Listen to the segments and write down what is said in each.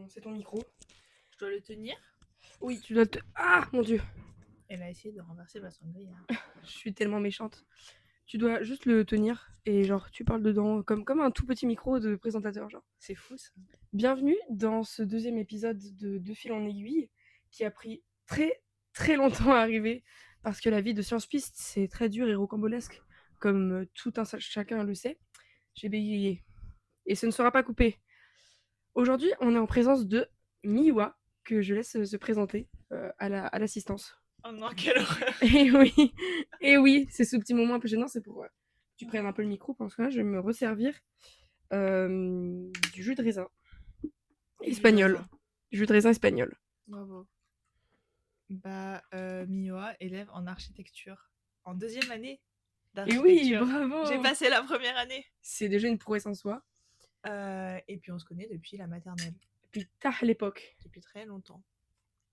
c'est ton micro. Je dois le tenir. Oui, tu dois te... Ah, mon Dieu. Elle a essayé de renverser ma sangria. Je suis tellement méchante. Tu dois juste le tenir et genre tu parles dedans comme un tout petit micro de présentateur genre. C'est fou ça. Bienvenue dans ce deuxième épisode de Fil en aiguille qui a pris très très longtemps à arriver parce que la vie de Science Piste c'est très dur et rocambolesque comme tout un chacun le sait. J'ai bégayé et ce ne sera pas coupé. Aujourd'hui on est en présence de Miwa que je laisse se présenter à l'assistance. Oh non, quelle horreur. Et oui, c'est ce petit moment un peu gênant, c'est pour que tu prennes un peu le micro parce que là, je vais me resservir du jus de raisin espagnol. Jus de raisin espagnol. Bravo. Mioa, élève en architecture. En deuxième année Et oui, d'architecture. bravo. J'ai passé la première année. C'est déjà une prouesse en soi. Et puis on se connaît depuis la maternelle. Depuis tard l'époque. Depuis très longtemps.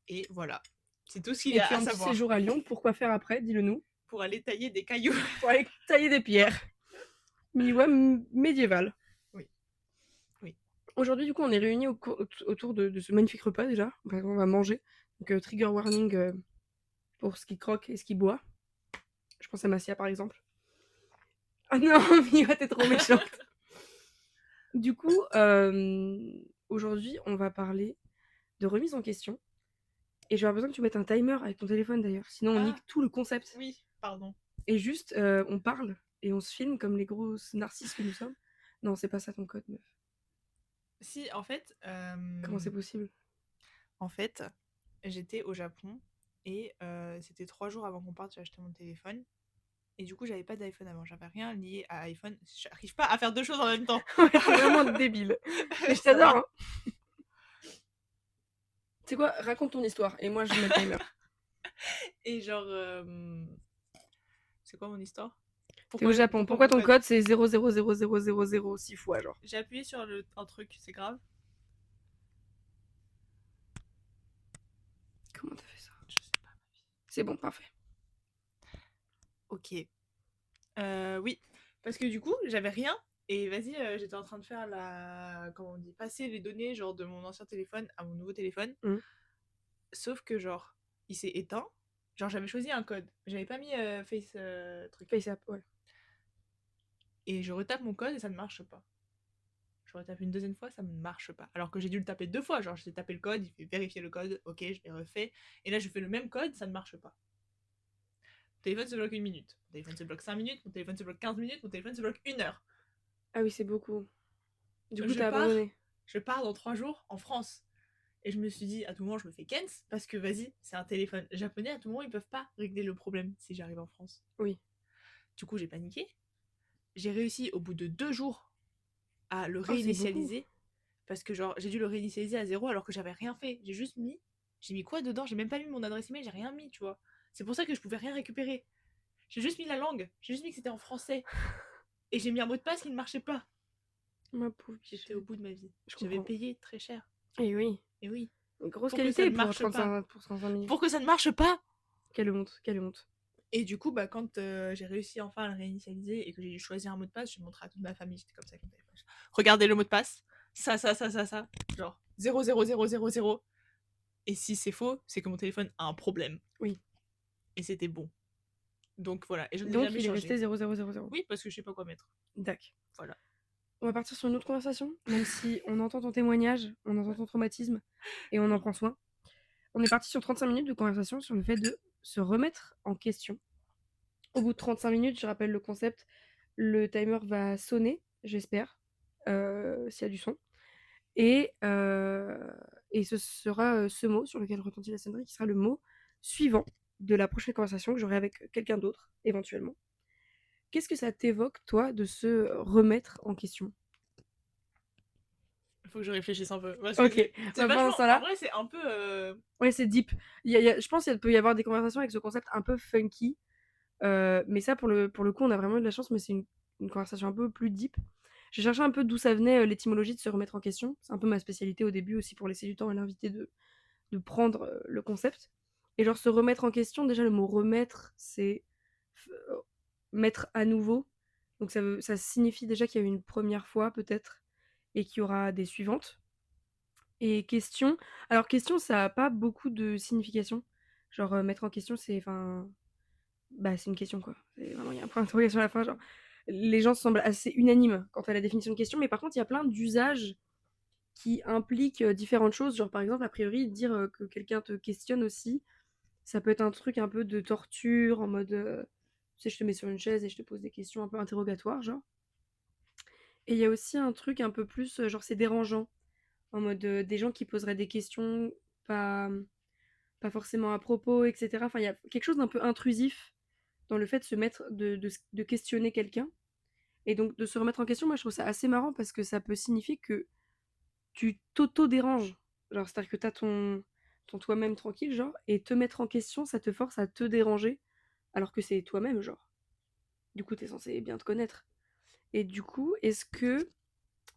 Et voilà. C'est tout ce qu'il Et y a puis à un petit savoir. séjour à Lyon, pourquoi faire après, dis-le nous. Pour aller tailler des cailloux. Pour aller tailler des pierres. Miwa médiéval. Oui. Oui. Aujourd'hui, du coup, on est réunis autour de ce magnifique repas déjà. Enfin, on va manger. Donc, trigger warning pour ce qui croque et ce qui boit. Je pense à Massia, par exemple. Ah non, Miwa, t'es trop méchante. Du coup, aujourd'hui, on va parler de remise en question. Et j'aurais besoin que tu mettes un timer avec ton téléphone d'ailleurs. Sinon, on nique tout le concept. Oui, pardon. Et juste, on parle et on se filme comme les grosses narcisses que nous sommes. Non, c'est pas ça ton code, meuf. Si, en fait... Comment c'est possible? En fait, j'étais au Japon et c'était 3 jours avant qu'on parte, j'ai acheté mon téléphone. Et du coup, j'avais pas d'iPhone avant, j'avais rien lié à iPhone. J'arrive pas à faire deux choses en même temps. Ouais, t'es vraiment débile. Mais je t'adore. Hein. Tu sais quoi, raconte ton histoire et moi je mets le timer. Et genre. C'est quoi mon histoire? T'es au Japon, pourquoi ton code c'est 0000006 6 fois genre? J'ai appuyé sur un truc, c'est grave. Comment t'as fait ça? Je sais pas. C'est bon, parfait. Ok. Oui, parce que du coup, j'avais rien. Et vas-y, j'étais en train de faire comment on dit, passer les données genre de mon ancien téléphone à mon nouveau téléphone. Sauf que genre, il s'est éteint. Genre, j'avais choisi un code. J'avais pas mis Face app, ouais. Et je retape mon code et ça ne marche pas. Je retape une deuxième fois, ça ne marche pas. Alors que j'ai dû le taper 2 fois. Genre, j'ai tapé le code, il fait vérifier le code. Ok, je l'ai refait. Et là, je fais le même code, ça ne marche pas. Mon téléphone se bloque 1 minute. Mon téléphone se bloque 5 minutes. Mon téléphone se bloque 15 minutes. Mon téléphone se bloque 1 heure. Ah oui, c'est beaucoup. Du coup, Je t'as abandonné. Je pars dans 3 jours en France. Et je me suis dit, à tout moment, je me fais Kens, parce que vas-y, c'est un téléphone japonais, à tout moment, ils peuvent pas régler le problème si j'arrive en France. Oui. Du coup, j'ai paniqué. J'ai réussi, au bout de 2 jours, à le réinitialiser. Parce que genre, j'ai dû le réinitialiser à 0 alors que j'avais rien fait. J'ai mis quoi dedans? J'ai même pas mis mon adresse email, j'ai rien mis, tu vois. C'est pour ça que je pouvais rien récupérer. J'ai juste mis la langue. J'ai juste mis que c'était en français. Et j'ai mis un mot de passe qui ne marchait pas. Ma pauvre. J'étais au bout de ma vie. J'avais payé très cher. Et oui. Et oui. Une grosse qualité pour 35 minutes. Pour que ça ne marche pas. Quelle honte, quelle honte. Et du coup, quand j'ai réussi enfin à le réinitialiser et que j'ai dû choisir un mot de passe, je l'ai montré à toute ma famille. J'étais comme ça. Regardez le mot de passe. Ça. Genre 00000. Et si c'est faux, c'est que mon téléphone a un problème. Oui. Et c'était bon. Donc voilà. Et je ne Donc jamais il est changé. resté 0000. Oui, parce que je sais pas quoi mettre. D'accord. Voilà. On va partir sur une autre conversation, même si on entend ton témoignage, on entend ton traumatisme, et on en prend soin. On est parti sur 35 minutes de conversation sur le fait de se remettre en question. Au bout de 35 minutes, je rappelle le concept, le timer va sonner, j'espère, s'il y a du son. Et ce sera ce mot sur lequel retentit la sonnerie qui sera le mot suivant de la prochaine conversation que j'aurai avec quelqu'un d'autre, éventuellement. Qu'est-ce que ça t'évoque, toi, de se remettre en question? Il faut que je réfléchisse un peu. Parce ok, pendant ce temps-là... En vrai, c'est un peu... Ouais, c'est deep. Je pense qu'il peut y avoir des conversations avec ce concept un peu funky. Mais ça, pour le coup, on a vraiment eu de la chance, mais c'est une conversation un peu plus deep. J'ai cherché un peu d'où ça venait l'étymologie de se remettre en question. C'est un peu ma spécialité au début aussi pour laisser du temps à l'invité de prendre le concept. Et genre se remettre en question, déjà le mot remettre, c'est mettre à nouveau. Donc ça signifie déjà qu'il y a eu une première fois peut-être et qu'il y aura des suivantes. Et question. Alors, question, ça a pas beaucoup de signification. Genre, mettre en question, c'est. Enfin. Bah, c'est une question, quoi. C'est vraiment, il y a un point d'interrogation à la fin. Genre, les gens semblent assez unanimes quant à la définition de question, mais par contre, il y a plein d'usages qui impliquent différentes choses. Genre, par exemple, a priori, dire que quelqu'un te questionne aussi, ça peut être un truc un peu de torture, en mode. Tu sais, je te mets sur une chaise et je te pose des questions un peu interrogatoires, genre. Et il y a aussi un truc un peu plus, genre, c'est dérangeant. En mode des gens qui poseraient des questions pas, pas forcément à propos, etc. Enfin, il y a quelque chose d'un peu intrusif dans le fait de se mettre, de questionner quelqu'un. Et donc, de se remettre en question, moi, je trouve ça assez marrant parce que ça peut signifier que tu t'auto-déranges. Genre, c'est-à-dire que t'as ton toi-même tranquille, genre, et te mettre en question, ça te force à te déranger, alors que c'est toi-même, genre. Du coup, t'es censé bien te connaître. Et du coup,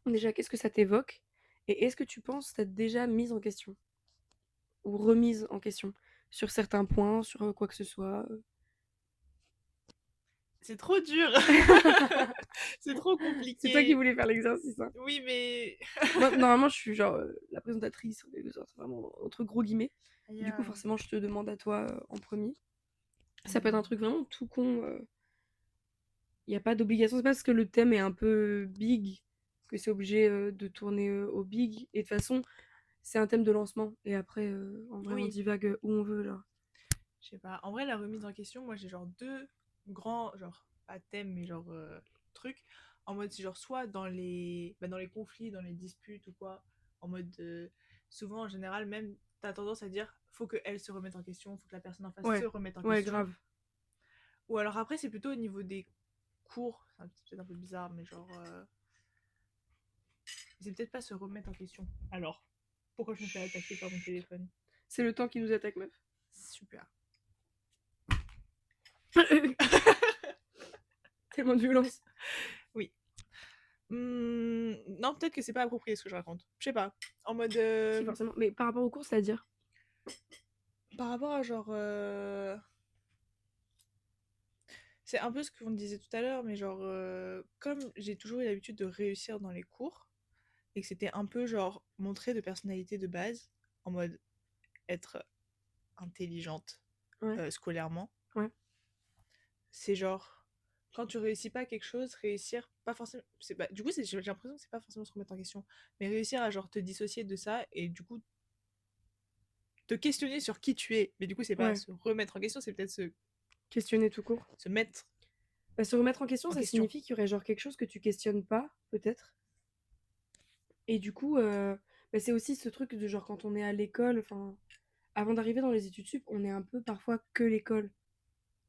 déjà, qu'est-ce que ça t'évoque? Et est-ce que tu penses t'être déjà mise en question? Ou remise en question? Sur certains points, sur quoi que ce soit? C'est trop dur. C'est trop C'est toi qui compliqué. voulais faire l'exercice, hein. Oui, mais... Moi, normalement, je suis genre la présentatrice, en quelque sorte, vraiment, entre gros guillemets. Du coup, Yeah. forcément, je te demande à toi en premier. Ça peut être un truc vraiment tout con. Il n'y a pas d'obligation. C'est pas parce que le thème est un peu big que c'est obligé de tourner au big. Et de toute façon, c'est un thème de lancement. Et après, en vrai, on Oui, divague où on veut, genre. je sais pas. En vrai, la remise en question, moi, j'ai genre deux grands, genre, pas thèmes, mais genre, trucs. En mode, c'est genre, soit dans les conflits, dans les disputes ou quoi, en mode, souvent, en général, même, t'as tendance à dire, faut qu'elle se remette en question, faut que la personne en face se Ouais, remette en ouais, question. grave. Ou alors après, c'est plutôt au niveau des cours, c'est peut-être un peu bizarre, mais genre, c'est peut-être pas se remettre en question. Alors, pourquoi je me fais attaquer par mon téléphone? C'est le temps qui nous attaque, meuf. Super. Tellement de violence. Oui. Non, peut-être que c'est pas approprié ce que je raconte. Je sais pas. En mode. Si, forcément. Mais par rapport aux cours, c'est-à-dire. Par rapport à genre. C'est un peu ce qu'on disait tout à l'heure, mais genre. Comme j'ai toujours eu l'habitude de réussir dans les cours, et que c'était un peu genre mon trait de personnalité de base, en mode être intelligente Ouais, scolairement, ouais. c'est genre. Quand tu réussis pas quelque chose, réussir, pas forcément. Du coup, j'ai l'impression que c'est pas forcément se remettre en question, mais réussir à genre te dissocier de ça et du coup te questionner sur qui tu es. Mais du coup, c'est pas Ouais. se remettre en question, c'est peut-être Questionner tout court. se mettre Bah, se remettre en question, en ça question. signifie qu'il y aurait genre quelque chose que tu questionnes pas, peut-être. Et du coup, bah, c'est aussi ce truc de genre quand on est à l'école, enfin, avant d'arriver dans les études sup, on est un peu parfois que l'école.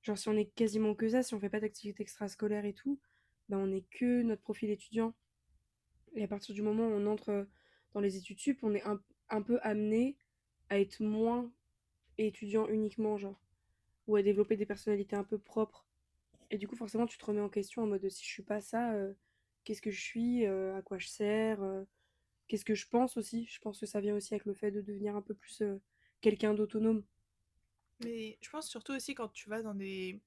Genre si on est quasiment que ça, si on fait pas d'activité extrascolaire et tout, bah on est que notre profil étudiant. Et à partir du moment où on entre dans les études sup, on est un peu amené à être moins étudiant uniquement, genre, ou à développer des personnalités un peu propres. Et du coup, forcément, tu te remets en question en mode si je suis pas ça, qu'est-ce que je suis, à quoi je sers, qu'est-ce que je pense aussi. Je pense que ça vient aussi avec le fait de devenir un peu plus quelqu'un d'autonome. Mais je pense surtout aussi quand tu vas dans des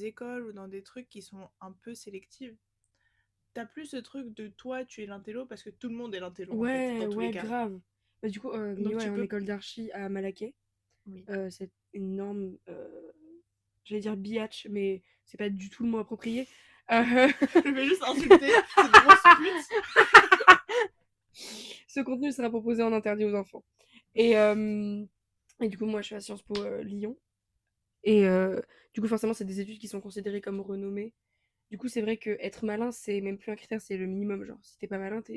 écoles ou dans des trucs qui sont un peu sélectifs, t'as plus ce truc de toi, tu es l'intello parce que tout le monde est l'intello en fait, Ouais, dans tous les ouais, cas. grave. Bah, du coup, Donc ouais, tu en peux. école d'archi à Malaquais, Oui. c'est une norme, j'allais dire biatch, mais c'est pas du tout le mot approprié. Euh, Je vais juste insulter cette grosse pute. Ce contenu sera proposé en interdit aux enfants. Et, euh, et du coup, moi, je suis à Sciences Po Lyon. Et du coup, forcément, c'est des études qui sont considérées comme renommées. Du coup, c'est vrai que être malin, c'est même plus un critère, c'est le minimum. Genre, si t'es pas malin, t'as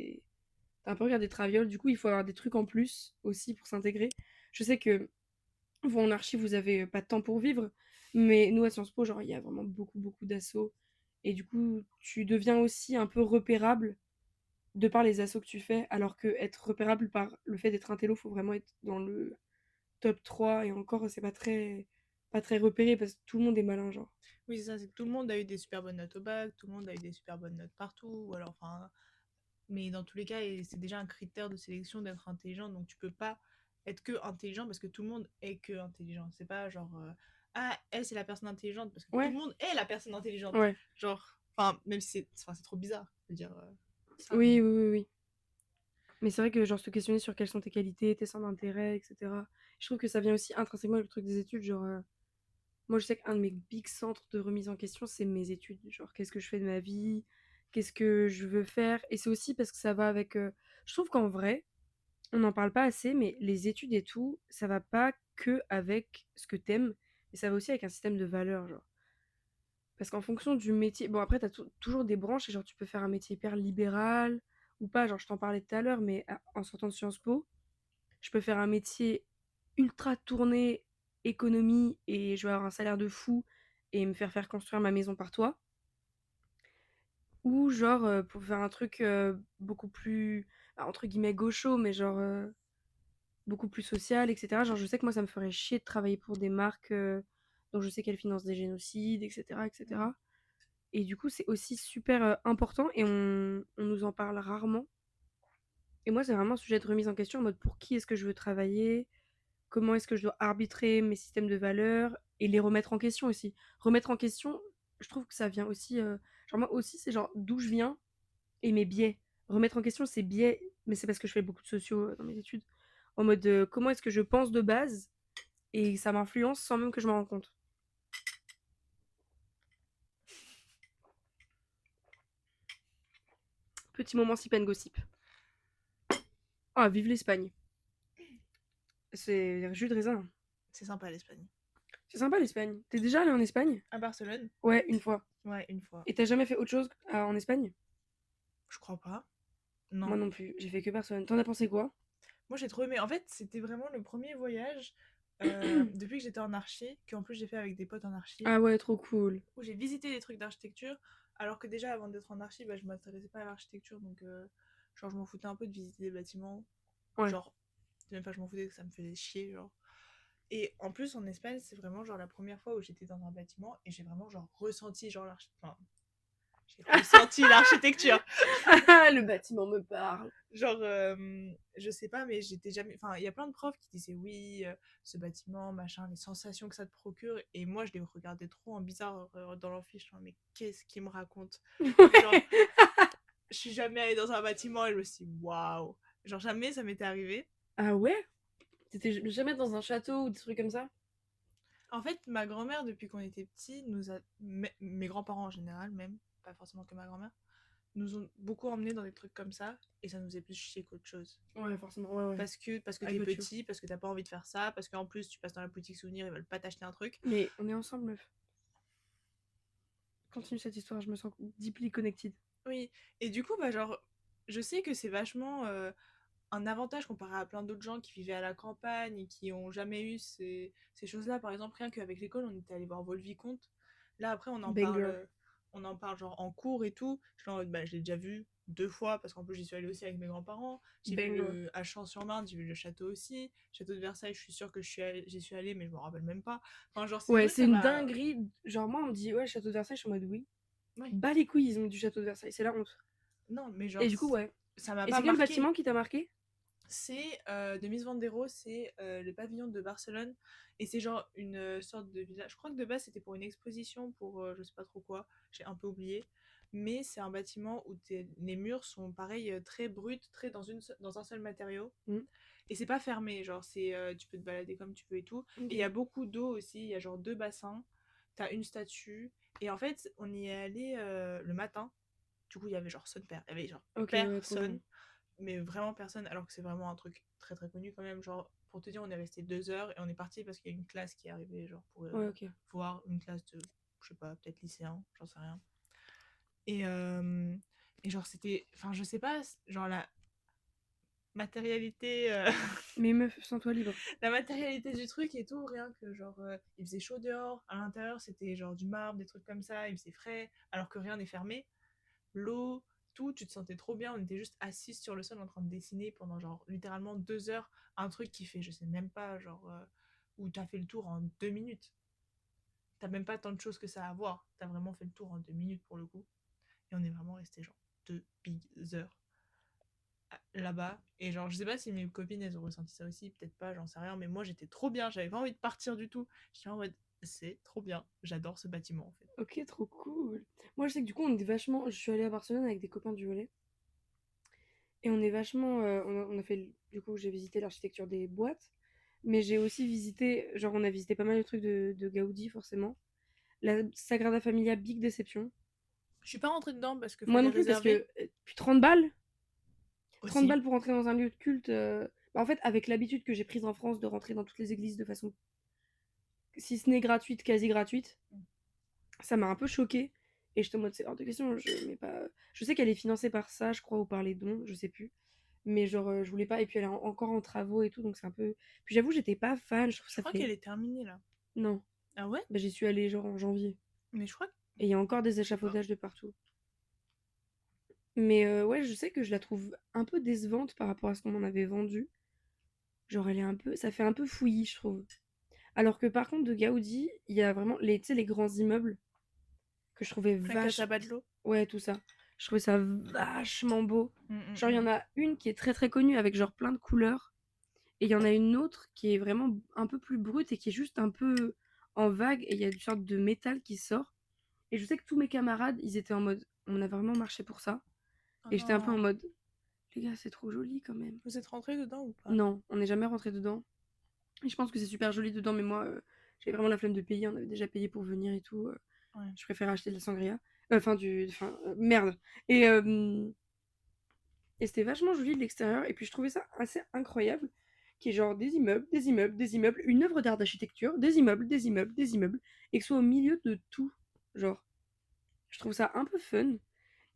un peu regardé traviole. Du coup, il faut avoir des trucs en plus aussi pour s'intégrer. Je sais que vous, en archi, vous avez pas de temps pour vivre. Mais nous, à Sciences Po, genre, il y a vraiment beaucoup, beaucoup d'assauts. Et du coup, tu deviens aussi un peu repérable de par les assauts que tu fais. Alors que être repérable par le fait d'être un télo, faut vraiment être dans le top 3. Et encore, c'est pas très repéré parce que tout le monde est malin, genre. Oui, c'est ça, c'est que tout le monde a eu des super bonnes notes au bac, tout le monde a eu des super bonnes notes partout, ou alors, enfin. Mais dans tous les cas, c'est déjà un critère de sélection d'être intelligent, donc tu peux pas être que intelligent parce que tout le monde est que intelligent. C'est pas genre ah, elle c'est la personne intelligente parce que tout Ouais, le monde est la personne intelligente. ouais. Genre, enfin, même si c'est trop bizarre de dire ça, Oui, mais oui, oui, oui. Mais c'est vrai que, genre, se questionner sur quelles sont tes qualités, tes centres d'intérêt, etc. Je trouve que ça vient aussi intrinsèquement avec le truc des études. Genre, moi, je sais qu'un de mes big centres de remise en question, c'est mes études. Genre, qu'est-ce que je fais de ma vie? Qu'est-ce que je veux faire? Et c'est aussi parce que ça va avec. Je trouve qu'en vrai, on n'en parle pas assez, mais les études et tout, ça va pas que avec ce que t'aimes, mais ça va aussi avec un système de valeurs, genre. Parce qu'en fonction du métier, bon après t'as toujours des branches et genre tu peux faire un métier hyper libéral ou pas, genre je t'en parlais tout à l'heure, mais en sortant de Sciences Po, je peux faire un métier ultra tourné économie et je vais avoir un salaire de fou et me faire construire ma maison par toi. Ou genre pour faire un truc beaucoup plus, entre guillemets, gaucho, mais genre beaucoup plus social, etc. Genre, je sais que moi, ça me ferait chier de travailler pour des marques dont je sais qu'elles financent des génocides, etc., etc. Et cetera. Et du coup, c'est aussi super important et on nous en parle rarement. Et moi, c'est vraiment un sujet de remise en question en mode pour qui est-ce que je veux travailler, comment est-ce que je dois arbitrer mes systèmes de valeurs et les remettre en question aussi. Remettre en question, je trouve que ça vient aussi. Genre, moi aussi, c'est genre d'où je viens et mes biais. Remettre en question ces biais, mais c'est parce que je fais beaucoup de sociaux dans mes études, en mode comment est-ce que je pense de base et ça m'influence sans même que je m'en rende compte. Petit moment sip and gossip. Ah, vive l'Espagne. C'est jus de raisin. C'est sympa l'Espagne. C'est sympa l'Espagne. T'es déjà allé en Espagne? À Barcelone? Ouais, une fois. Ouais, une fois. Et t'as jamais fait autre chose en Espagne? Je crois pas. Moi Non. non plus. J'ai fait que Barcelone. T'en as pensé quoi? Moi j'ai trop aimé. En fait, c'était vraiment le premier voyage depuis que j'étais en archi, qu'en plus j'ai fait avec des potes en archi, Ah ouais, trop cool. où j'ai visité des trucs d'architecture, alors que déjà avant d'être en archi, bah, je m'intéressais pas à l'architecture, donc genre je m'en foutais un peu de visiter des bâtiments. Ouais. Genre, c'est même pas je m'en foutais, que ça me faisait chier, genre. Et en plus en Espagne, c'est vraiment genre la première fois où j'étais dans un bâtiment et j'ai vraiment genre ressenti genre l'architecture. Enfin, j'ai ressenti l'architecture. Le bâtiment me parle. Genre, je sais pas, mais j'étais jamais. Enfin, il y a plein de profs qui disaient oui, ce bâtiment, machin, les sensations que ça te procure. Et moi, je les regardais trop en bizarre dans l'amphithéâtre. Mais qu'est-ce qu'il me raconte? Genre, Ouais. je suis jamais allée dans un bâtiment et je me suis dit waouh. Genre, jamais ça m'était arrivé. Ah ouais? T'étais jamais dans un château ou des trucs comme ça? En fait, ma grand-mère, depuis qu'on était petits, nous a. Mes grands-parents en général, même, pas forcément que ma grand-mère, nous ont beaucoup emmenés dans des trucs comme ça. Et ça nous faisait plus chier qu'autre chose. Ouais, forcément, ouais, ouais. Parce que I t'es got you. petit, parce que t'as pas envie de faire ça, parce qu'en plus tu passes dans la boutique souvenir, ils veulent pas t'acheter un truc. Mais on est ensemble, meuf. Continue cette histoire, je me sens deeply connected. Oui, et du coup, bah genre, je sais que c'est vachement un avantage comparé à plein d'autres gens qui vivaient à la campagne et qui ont jamais eu ces choses-là. Par exemple, rien qu'avec l'école, on était allé voir Volvicomte. Là, après, Banger. on en parle genre en cours et tout. Je suis en mode, bah, je l'ai déjà vu 2 fois parce qu'en plus, j'y suis allée aussi avec mes grands-parents. J'ai vu Banger. à Champs-sur-Marne, j'ai vu le château aussi. Château de Versailles, je suis sûre que j'y suis allée, mais je me rappelle même pas. Enfin, genre, c'est des Ouais, trucs, c'est ça une m'a. dinguerie. Genre, moi, on me dit, ouais, le château de Versailles, je suis en mode oui. Ouais. Bas les couilles, ils ont du château de Versailles, c'est la honte. Non, mais Et genre, du coup, ouais. ça m'a Et pas c'est quel marqué. bâtiment qui t'a marqué? C'est de Miss Vandero, c'est le pavillon de Barcelone. Et c'est genre une sorte de village. Je crois que de base c'était pour une exposition, pour je sais pas trop quoi, j'ai un peu oublié. Mais c'est un bâtiment où les murs sont pareil, très bruts, très dans un seul matériau. Hmm. Et c'est pas fermé, genre tu peux te balader comme tu veux et tout. Et il y a Ok. beaucoup d'eau aussi, il y a genre 2 bassins, t'as une statue. Et en fait, on y est allé le matin. Du coup, il y avait genre il y avait genre Ok, ouais, trop bien. personne, mais vraiment personne, alors que c'est vraiment un truc très très connu quand même. Genre, pour te dire, on est resté 2 heures et on est parti parce qu'il y a une classe qui est arrivée, genre pour Ouais, ok. voir une classe de, je sais pas, peut-être lycéen, j'en sais rien. Et, euh, et genre, c'était, enfin, je sais pas, genre la matérialité, Mais meuf, sens-toi libre. la matérialité du truc et tout, rien que genre, il faisait chaud dehors, à l'intérieur c'était genre du marbre, des trucs comme ça, il faisait frais, alors que rien n'est fermé. L'eau, tout, tu te sentais trop bien. On était juste assis sur le sol en train de dessiner pendant genre littéralement 2 heures. Un truc qui fait, je sais même pas, genre, où t'as fait le tour en 2 minutes. T'as même pas tant de choses que ça à voir. T'as vraiment fait le tour en 2 minutes pour le coup. Et on est vraiment resté genre 2 big heures là-bas. Et genre, je sais pas si mes copines elles ont ressenti ça aussi, peut-être pas, j'en sais rien. Mais moi j'étais trop bien, j'avais pas envie de partir du tout. J'étais en mode, c'est trop bien, j'adore ce bâtiment en fait. Ok, trop cool. Moi, je sais que du coup, on était vachement. Je suis allée à Barcelone avec des copains du volet. Et on est vachement. On a fait. Du coup, j'ai visité l'architecture des boîtes. Mais j'ai aussi visité. Genre, on a visité pas mal de trucs de Gaudi, forcément. La Sagrada Familia, big déception. Je suis pas rentrée dedans parce qu'il Moi fallait non plus, parce réserver que. Puis 30 balles 30 aussi. balles pour rentrer dans un lieu de culte. Bah, en fait, avec l'habitude que j'ai prise en France de rentrer dans toutes les églises de façon, si ce n'est gratuite, quasi gratuite, ça m'a un peu choquée. Et j'étais en mode, c'est hors de question. Je, mets pas... je sais qu'elle est financée par ça, je crois, ou par les dons, je sais plus. Mais genre, je voulais pas. Et puis elle est encore en travaux et tout, donc c'est un peu. Puis j'avoue, j'étais pas fan. Je trouve que Je ça crois fait. qu'elle est terminée là. Non. Ah ouais? Bah, j'y suis allée genre en janvier. Mais je crois que. Et il y a encore des Je sais pas. échafaudages de partout. Mais ouais, je sais que je la trouve un peu décevante par rapport à ce qu'on m'en avait vendu. Genre, elle est un peu. Ça fait un peu fouillis, je trouve. Alors que par contre, de Gaudi, il y a vraiment les, tu sais, les grands immeubles que je trouvais La Casa vache. Batlló. Ouais, tout ça. Je trouvais ça vachement beau. Genre, il y en Mm. a une qui est très très connue avec genre plein de couleurs. Et il y en a une autre qui est vraiment un peu plus brute et qui est juste un peu en vague. Et il y a une sorte de métal qui sort. Et je sais que tous mes camarades, ils étaient en mode, on a vraiment marché pour ça. Oh Et j'étais un peu en non. mode, les gars, c'est trop joli quand même. Vous êtes rentrés dedans ou pas? Non, on n'est jamais rentré dedans. Et je pense que c'est super joli dedans, mais moi, j'avais vraiment la flemme de payer. On avait déjà payé pour venir et tout. Ouais. Je préfère acheter de la sangria. Enfin, merde. Et, et c'était vachement joli de l'extérieur. Et puis, je trouvais ça assez incroyable. Qui est genre des immeubles, des immeubles, des immeubles, une œuvre d'art d'architecture, des immeubles, des immeubles, des immeubles. Et que ce soit au milieu de tout. Genre, je trouve ça un peu fun.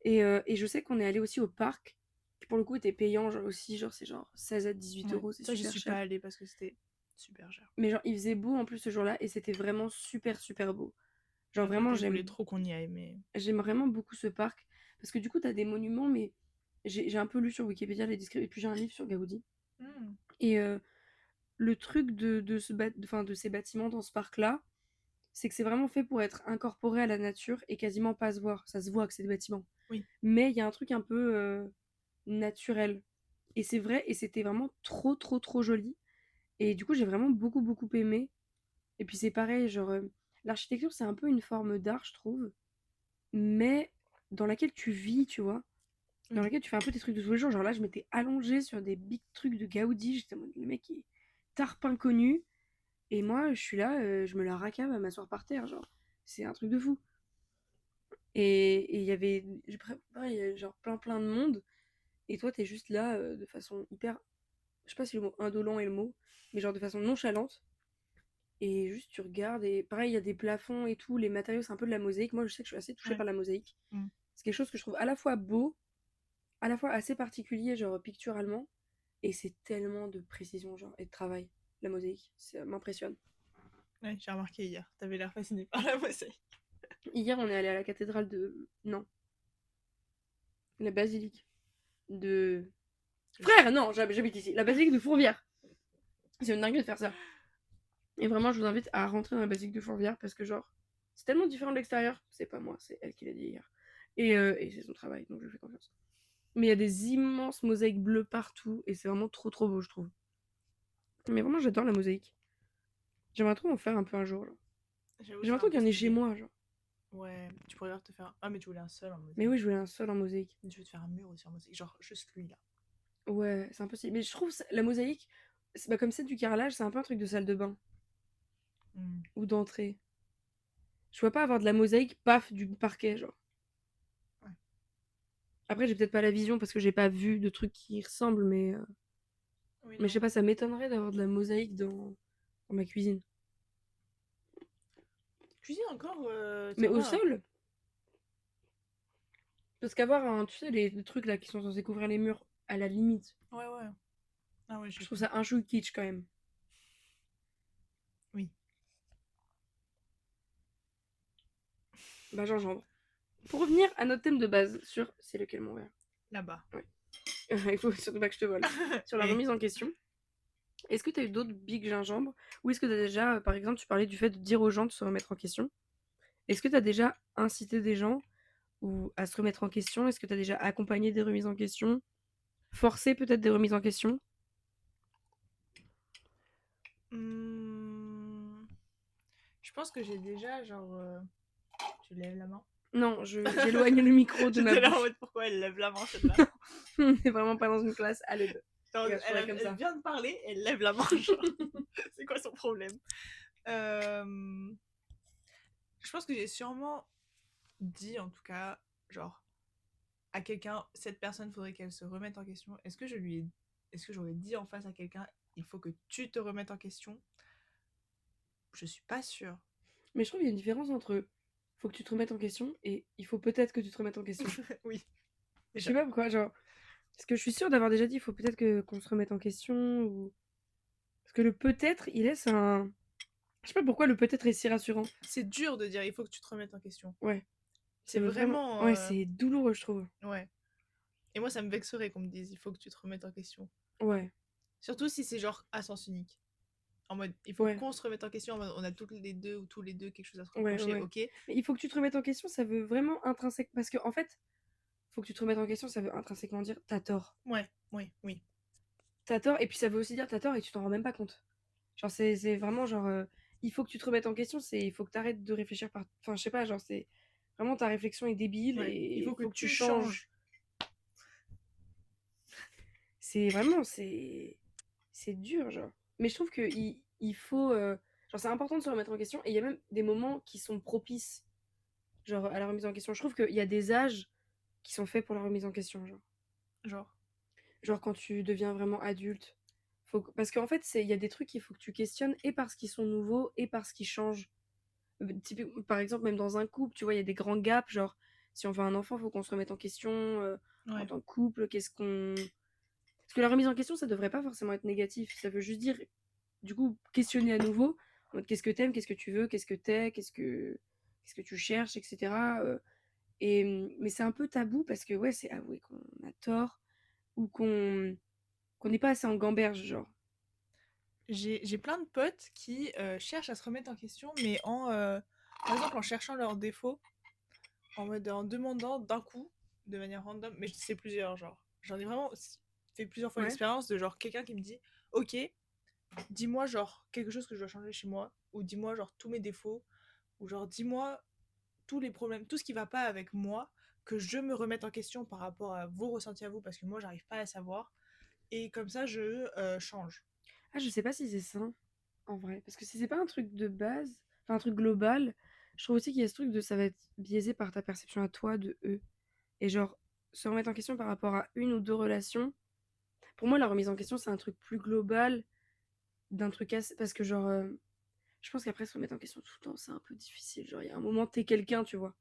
Et je sais qu'on est allé aussi au parc, qui pour le coup était payant genre, aussi. Genre, c'est genre 16 à 18 Ouais. euros, c'est Ça, j'y super suis pas cher. allée parce que c'était super cher. Mais genre, il faisait beau en plus ce jour-là. Et c'était vraiment super, super beau. Genre, J'avoue vraiment, que je voulais trop qu'on y aille, mais. j'aime vraiment beaucoup ce parc. Parce que du coup, t'as des monuments, mais j'ai un peu lu sur Wikipédia les descriptions. Et puis j'ai un livre sur Gaudi. Mm. Et le truc de ces bâtiments dans ce parc-là, c'est que c'est vraiment fait pour être incorporé à la nature et quasiment pas se voir. Ça se voit que c'est des bâtiments. Oui. Mais il y a un truc un peu naturel. Et c'est vrai, et c'était vraiment trop, trop, trop joli. Et du coup, j'ai vraiment beaucoup, beaucoup aimé. Et puis c'est pareil, genre, l'architecture, c'est un peu une forme d'art, je trouve, mais dans laquelle tu vis, tu vois. Dans Oui. laquelle tu fais un peu tes trucs de tous les jours. Genre là, je m'étais allongée sur des big trucs de Gaudi. J'étais en mode, le mec est tarpin connu. Et moi, je suis là, je me la racave à m'asseoir par terre. Genre, c'est un truc de fou. Et il y avait, pareil, genre plein plein de monde. Et toi, t'es juste là de façon hyper. Je sais pas si le mot indolent est le mot, mais genre de façon nonchalante. Et juste tu regardes. Et pareil, il y a des plafonds et tout. Les matériaux, c'est un peu de la mosaïque. Moi, je sais que je suis assez touchée Ouais. par la mosaïque. Mm. C'est quelque chose que je trouve à la fois beau, à la fois assez particulier, genre picturalement. Et c'est tellement de précision, genre, et de travail, la mosaïque. Ça m'impressionne. Ouais, j'ai remarqué hier. T'avais l'air fasciné par la mosaïque. Hier, on est allé à la cathédrale de. Non, la basilique de. Frère, non, j'habite ici. La basilique de Fourvière. C'est une dinguerie de faire ça. Et vraiment, je vous invite à rentrer dans la basilique de Fourvière parce que, genre, c'est tellement différent de l'extérieur. C'est pas moi, c'est elle qui l'a dit hier. Et c'est son travail, donc je lui fais confiance. Mais il y a des immenses mosaïques bleues partout et c'est vraiment trop trop beau, je trouve. Mais vraiment, j'adore la mosaïque. J'aimerais trop en faire un peu un jour. Genre. J'avoue, c'est J'aimerais un trop qu'il peu y en ait chez stylé. moi, genre. Ouais, tu pourrais te faire. Ah, mais tu voulais un seul en Mais mosaïque. oui, je voulais un sol en mosaïque. Tu veux te faire un mur aussi en mosaïque. Genre, juste lui là. Ouais, c'est impossible. Mais je trouve la mosaïque, bah, comme c'est du carrelage, c'est un peu un truc de salle de bain Mm. ou d'entrée. Je vois pas avoir de la mosaïque, paf, du parquet, genre. Ouais. Après, j'ai peut-être pas la vision parce que j'ai pas vu de trucs qui y ressemblent, Oui, mais je non. sais pas, ça m'étonnerait d'avoir de la mosaïque dans ma cuisine. Cuisine encore, Mais ça au va. sol, parce qu'avoir un, tu sais, les trucs là qui sont censés couvrir les murs, à la limite, Ouais, ouais. Ah, ouais, je j'ai trouve vu. ça un chou kitsch quand même. Oui. Bah, gingembre. Pour revenir à notre thème de base sur c'est lequel mon verre. Là-bas. Ouais. Il faut surtout pas que je te vole. Sur la Eh. remise en question. Est-ce que tu as eu d'autres big gingembre? Ou est-ce que tu as déjà, par exemple, tu parlais du fait de dire aux gens de se remettre en question. Est-ce que tu as déjà incité des gens ou à se remettre en question? Est-ce que tu as déjà accompagné des remises en question? Forcé peut-être des remises en question? Hmm, Je pense que j'ai déjà, genre. Tu lèves la main. Non, j'éloigne le micro de ma J'étais là en bouche. mode pourquoi elle lève la main celle-là. On n'est vraiment pas dans une classe à l'aide. Genre, Regarde, je ferais comme ça. elle vient de parler, elle lève la main. Genre. C'est quoi son problème? Je pense que j'ai sûrement dit, en tout cas, genre, à quelqu'un, cette personne, faudrait qu'elle se remette en question. Est-ce que j'aurais dit en face à quelqu'un, il faut que tu te remettes en question? Je suis pas sûre. Mais je trouve qu'il y a une différence entre faut que tu te remettes en question et il faut peut-être que tu te remettes en question. Oui. Je sais pas pourquoi, genre. Parce que je suis sûre d'avoir déjà dit il faut peut-être qu'on se remette en question. Ou... Parce que le peut-être, il laisse un. Je sais pas pourquoi le peut-être est si rassurant. C'est dur de dire il faut que tu te remettes en question. Ouais. C'est vraiment. Ouais, c'est douloureux, je trouve. Ouais. Et moi, ça me vexerait qu'on me dise il faut que tu te remettes en question. Ouais. Surtout si c'est genre à sens unique. En mode, il faut Ouais. qu'on se remette en question. En mode, on a toutes les deux ou tous les deux quelque chose à se Ouais, reprocher, ouais. ok. Mais il faut que tu te remettes en question, ça veut vraiment intrinsèquement. Parce que, en fait, faut que tu te remettes en question, ça veut intrinsèquement dire t'as tort. Ouais, oui, oui. T'as tort, et puis ça veut aussi dire t'as tort et tu t'en rends même pas compte. Genre, c'est vraiment genre. Il faut que tu te remettes en question, c'est il faut que t'arrêtes de réfléchir par. Enfin, je sais pas, genre, c'est. Vraiment, ta réflexion est débile Ouais. et Il faut que tu tu changes. C'est vraiment. C'est dur, genre. Mais je trouve que il faut. Genre, c'est important de se remettre en question, et il y a même des moments qui sont propices, genre, à la remise en question. Je trouve qu'il y a des âges qui sont faits pour la remise en question, genre. Genre. Genre quand tu deviens vraiment adulte. Parce qu'en fait, il y a des trucs qu'il faut que tu questionnes et parce qu'ils sont nouveaux et parce qu'ils changent. Par exemple, même dans un couple, tu vois, il y a des grands gaps. Genre, si on veut un enfant, il faut qu'on se remette en question. En Ouais. tant que couple, qu'est-ce qu'on. Parce que la remise en question, ça devrait pas forcément être négatif. Ça veut juste dire, du coup, questionner à nouveau. En mode, qu'est-ce que t'aimes, qu'est-ce que tu veux, qu'est-ce que t'es, qu'est-ce que tu cherches, etc. Mais c'est un peu tabou parce que, ouais, c'est avouer qu'on a tort ou qu'on n'est pas assez en gamberge, genre. J'ai plein de potes qui cherchent à se remettre en question, mais par exemple en cherchant leurs défauts, en mode en demandant d'un coup, de manière random, mais c'est plusieurs, genre. J'en ai vraiment fait plusieurs fois Ouais. l'expérience de genre quelqu'un qui me dit ok, dis-moi genre quelque chose que je dois changer chez moi, ou dis-moi genre tous mes défauts, ou genre dis-moi tous les problèmes, tout ce qui va pas avec moi, que je me remette en question par rapport à vos ressentis à vous, parce que moi j'arrive pas à savoir, et comme ça je change. Ah, je sais pas si c'est ça, en vrai. Parce que si c'est pas un truc de base, enfin un truc global, je trouve aussi qu'il y a ce truc de ça va être biaisé par ta perception à toi de eux. Et genre, se remettre en question par rapport à une ou deux relations, pour moi, la remise en question, c'est un truc plus global d'un truc assez. Parce que, genre, je pense qu'après, se remettre en question tout le temps, c'est un peu difficile. Genre, il y a un moment, t'es quelqu'un, tu vois.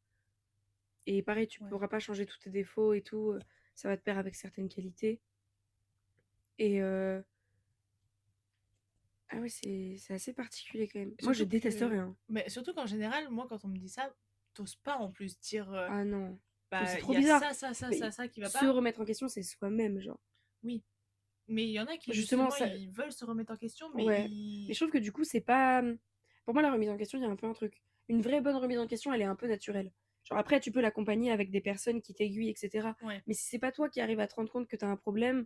Et pareil, tu Ouais. pourras pas changer tous tes défauts et tout. Ça va te perdre avec certaines qualités. Et. Ah ouais, c'est assez particulier quand même. Moi, je Surtout détesterais, que. hein. Mais surtout qu'en général, moi, quand on me dit ça, t'oses pas en plus dire Ah non. Mais c'est bah, il trop y a bizarre. ça, ça, ça, Mais ça qui va se pas. remettre en question, c'est soi-même, genre. Oui. Mais il y en a qui, Justement, justement, ça. ils veulent se remettre en question, mais Ouais. Mais je trouve que du coup, c'est pas. Pour moi, la remise en question, il y a un peu un truc. Une vraie bonne remise en question, elle est un peu naturelle. Genre, après, tu peux l'accompagner avec des personnes qui t'aiguillent, etc. Ouais. Mais si c'est pas toi qui arrives à te rendre compte que t'as un problème,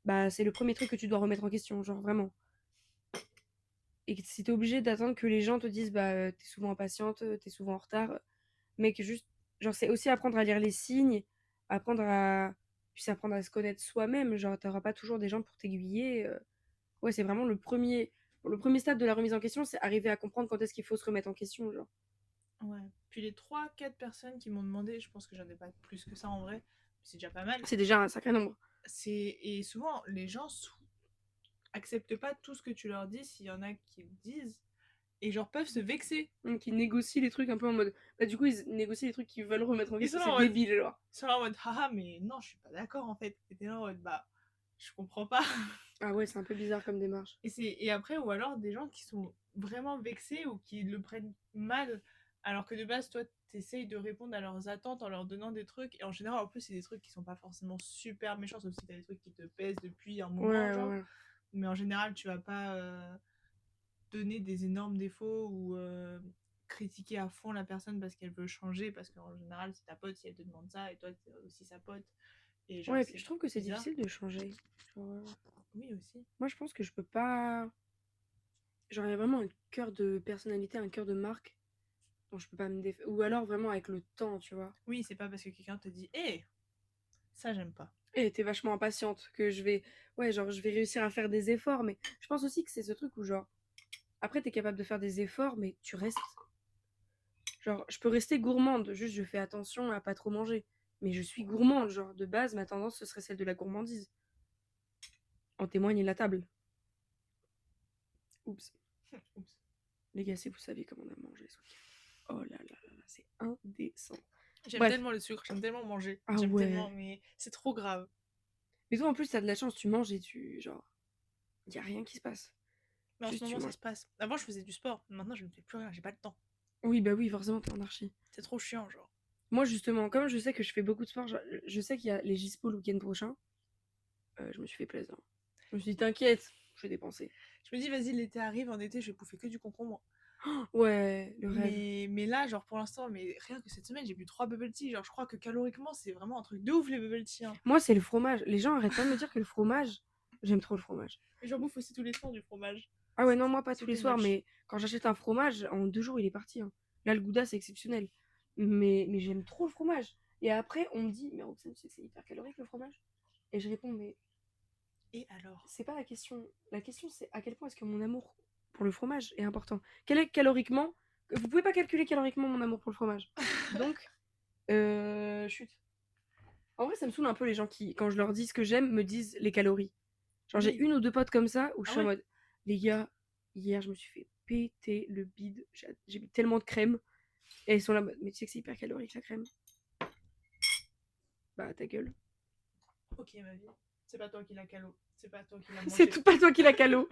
bah, c'est le premier truc que tu dois remettre en question, genre, vraiment. Et que si t'es obligé d'attendre que les gens te disent, bah, t'es souvent impatiente, t'es souvent en retard, mec, juste. Genre, c'est aussi apprendre à lire les signes, apprendre à. Puis c'est apprendre à se connaître soi-même. Genre, t'auras pas toujours des gens pour t'aiguiller. Ouais, c'est vraiment le premier stade de la remise en question, c'est arriver à comprendre quand est-ce qu'il faut se remettre en question, genre. Ouais. Puis les 3 4 personnes qui m'ont demandé, je pense que j'en ai pas plus que ça en vrai, mais c'est déjà pas mal. C'est déjà un sacré nombre. Et souvent, les gens acceptent pas tout ce que tu leur dis s'il y en a qui le disent, et genre peuvent se vexer. Donc, ils négocient les trucs un peu en mode. Bah, du coup, ils négocient les trucs qu'ils veulent remettre en Ils sont question, là c'est en mode, débile, genre. ils sont là en mode haha, mais non, je suis pas d'accord en fait. Et t'es là en mode bah, je comprends pas. Ah ouais, c'est un peu bizarre comme démarche. Et après, ou alors des gens qui sont vraiment vexés ou qui le prennent mal, alors que de base, toi, t'essayes de répondre à leurs attentes en leur donnant des trucs. Et en général, en plus, c'est des trucs qui sont pas forcément super méchants, sauf si t'as des trucs qui te pèsent depuis un Ouais, moment, ouais, genre. ouais. Mais en général, tu vas pas donner des énormes défauts ou critiquer à fond la personne parce qu'elle veut changer, parce qu'en général, c'est ta pote si elle te demande ça, et toi, t'es aussi sa pote. Et genre, Ouais, et puis c'est je trouve que c'est bizarre. difficile de changer. Genre, Oui, aussi. moi, je pense que je peux pas. Genre, il y a vraiment un cœur de personnalité, un cœur de marque dont je peux pas me défaire. Ou alors vraiment avec le temps, tu vois. Oui, c'est pas parce que quelqu'un te dit hé, ça j'aime pas. Et t'es vachement impatiente que je vais. Ouais, genre, je vais réussir à faire des efforts, mais je pense aussi que c'est ce truc où, genre, après, t'es capable de faire des efforts, mais tu restes. Genre, je peux rester gourmande, juste je fais attention à pas trop manger. Mais je suis gourmande, genre, de base, ma tendance, ce serait celle de la gourmandise. En témoigne la table. Oups. Oups. Les gars, si vous saviez comment on a mangé ce week-end. Oh là là là là, c'est indécent. J'aime Bref. tellement le sucre, j'aime tellement manger. Ah J'aime ouais. tellement, mais c'est trop grave. Mais toi, en plus, t'as de la chance, tu manges et tu. Genre, y a rien qui se passe. Mais en ce Juste, tu moment, ça manges. se passe. Avant, je faisais du sport. Maintenant, je ne fais plus rien, j'ai pas le temps. Oui, bah oui, forcément, t'es en archi. C'est trop chiant, genre. Moi, justement, comme je sais que je fais beaucoup de sport, je sais qu'il y a les Gispo le week-end prochain, je me suis fait plaisir. Je me suis dit, t'inquiète, je vais dépenser. Je me dis, vas-y, l'été arrive, en été, je vais bouffer que du concombre. Ouais, le rêve. Mais là, genre, pour l'instant, mais rien que cette semaine, j'ai bu 3 bubble tea. Genre, je crois que caloriquement, c'est vraiment un truc de ouf, les bubble tea. Hein. Moi, c'est le fromage. Les gens arrêtent pas de me dire que le fromage, j'aime trop le fromage. Mais j'en bouffe aussi tous les soirs du fromage. Ah ouais, non, moi, pas C'est tous les too soirs, much. mais quand j'achète un fromage, en 2 jours, il est parti. Hein. Là, le gouda, c'est exceptionnel. Mais j'aime trop le fromage. Et après, on me dit, mais Roxane, tu sais que c'est hyper calorique le fromage? Et je réponds, mais Et alors? c'est pas la question. La question, c'est à quel point est-ce que mon amour pour le fromage est important. Quel est caloriquement. Vous pouvez pas calculer caloriquement mon amour pour le fromage. Donc, chut. En vrai, ça me saoule un peu les gens qui, quand je leur dis ce que j'aime, me disent les calories. Genre, j'ai Oui. une ou deux potes comme ça où je Ah suis en ouais? mode, les gars, hier, je me suis fait péter le bide. J'ai mis tellement de crème. Et ils sont là, en mode, mais tu sais que c'est hyper calorique la crème. Bah, ta gueule. Ok, ma vie. C'est pas toi qui l'a calo. C'est pas toi qui l'as C'est mangé. tout pas toi qui la calo.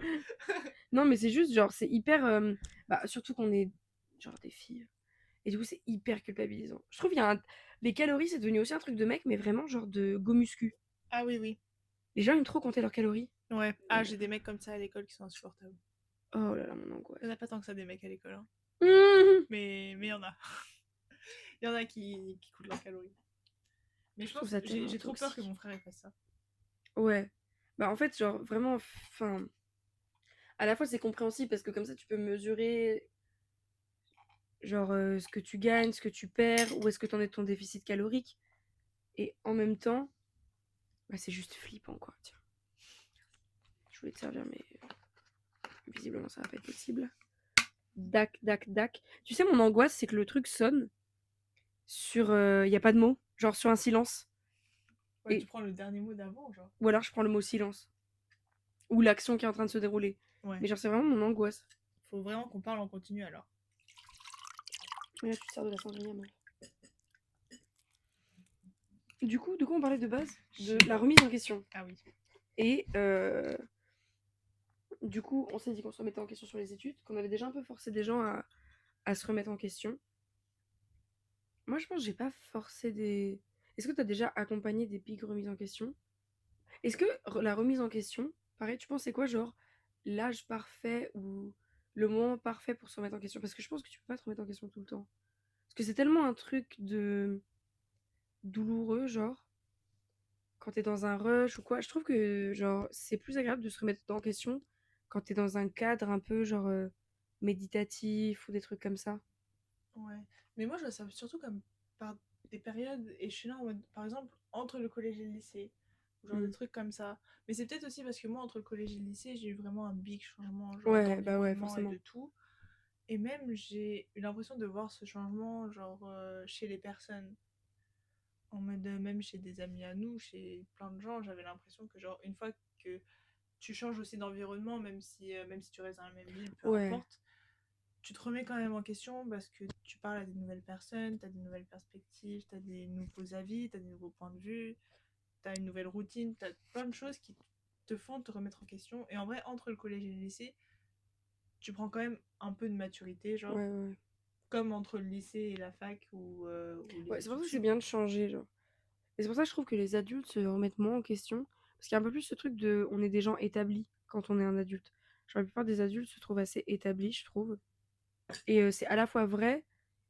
Non, mais c'est juste, genre, c'est hyper. Bah, surtout qu'on est, genre, des filles. Et du coup, c'est hyper culpabilisant. Je trouve qu'il y a un. Les calories, c'est devenu aussi un truc de mec, mais vraiment, genre, de go muscu. Ah oui, oui. Les gens aiment trop compter leurs calories. Ouais. Ah, j'ai des mecs comme ça à l'école qui sont insupportables. Oh là là, mon Il y angoisse. en a pas tant que ça des mecs à l'école. Hein. Mmh. Mais il y en a. Il y en a qui coûtent leurs calories. Mais je Je trouve pense ça que j'ai tellement trop peur que toxique. mon frère il fasse ça. Ouais. Bah, en fait, genre, vraiment, enfin. À la fois, c'est compréhensible parce que comme ça, tu peux mesurer, genre, ce que tu gagnes, ce que tu perds, où est-ce que t'en es de ton déficit calorique. Et en même temps, bah, c'est juste flippant, quoi. Tiens, je voulais te servir, mais visiblement, ça va pas être possible. Dac, dac, dac. Tu sais, mon angoisse, c'est que le truc sonne sur. Il y a pas de mots, genre sur un silence. Ouais, tu Et... prends le dernier mot d'avant, genre. Ou alors, je prends le mot silence. Ou l'action qui est en train de se dérouler. Ouais. Mais genre, c'est vraiment mon angoisse. Faut vraiment qu'on parle en continu alors. Mais là, tu te sers de la cendrière, meuf. Du coup, de quoi on parlait de base? De la remise en question. Ah oui. Et du coup, on s'est dit qu'on se remettait en question sur les études, qu'on avait déjà un peu forcé des gens à se remettre en question. Moi, je pense que j'ai pas forcé des. Est-ce que tu as déjà accompagné des big remises en question? Est-ce que la remise en question, pareil, tu penses c'est quoi, genre, l'âge parfait ou le moment parfait pour se remettre en question? Parce que je pense que tu peux pas te remettre en question tout le temps. Parce que c'est tellement un truc de douloureux, genre, quand t'es dans un rush ou quoi. Je trouve que, genre, c'est plus agréable de se remettre en question quand t'es dans un cadre un peu, genre, méditatif ou des trucs comme ça. Ouais. Mais moi, je vois ça surtout comme par des périodes, et je suis là en mode, par exemple, entre le collège et le lycée, ou genre des Mm. trucs comme ça. Mais c'est peut-être aussi parce que moi, entre le collège et le lycée, j'ai eu vraiment un big changement, genre Ouais, bah ouais, d'environnement et forcément. de tout. Et même, j'ai eu l'impression de voir ce changement, genre, chez les personnes. En mode, même chez des amis à nous, chez plein de gens, j'avais l'impression que, genre, une fois que tu changes aussi d'environnement, même si tu restes dans la même ville, peu Ouais, importe, tu te remets quand même en question parce que tu parles à des nouvelles personnes, tu as des nouvelles perspectives, tu as des nouveaux avis, tu as des nouveaux points de vue, tu as une nouvelle routine, tu as plein de choses qui te font te remettre en question. Et en vrai, entre le collège et le lycée, tu prends quand même un peu de maturité, genre, ouais, ouais. comme entre le lycée et la fac ou les Ouais, c'est pour études ça que c'est sup. bien de changer, genre. Et c'est pour ça que je trouve que les adultes se remettent moins en question. Parce qu'il y a un peu plus ce truc de. On est des gens établis quand on est un adulte. Genre, la plupart des adultes se trouvent assez établis, je trouve. Et c'est à la fois vrai,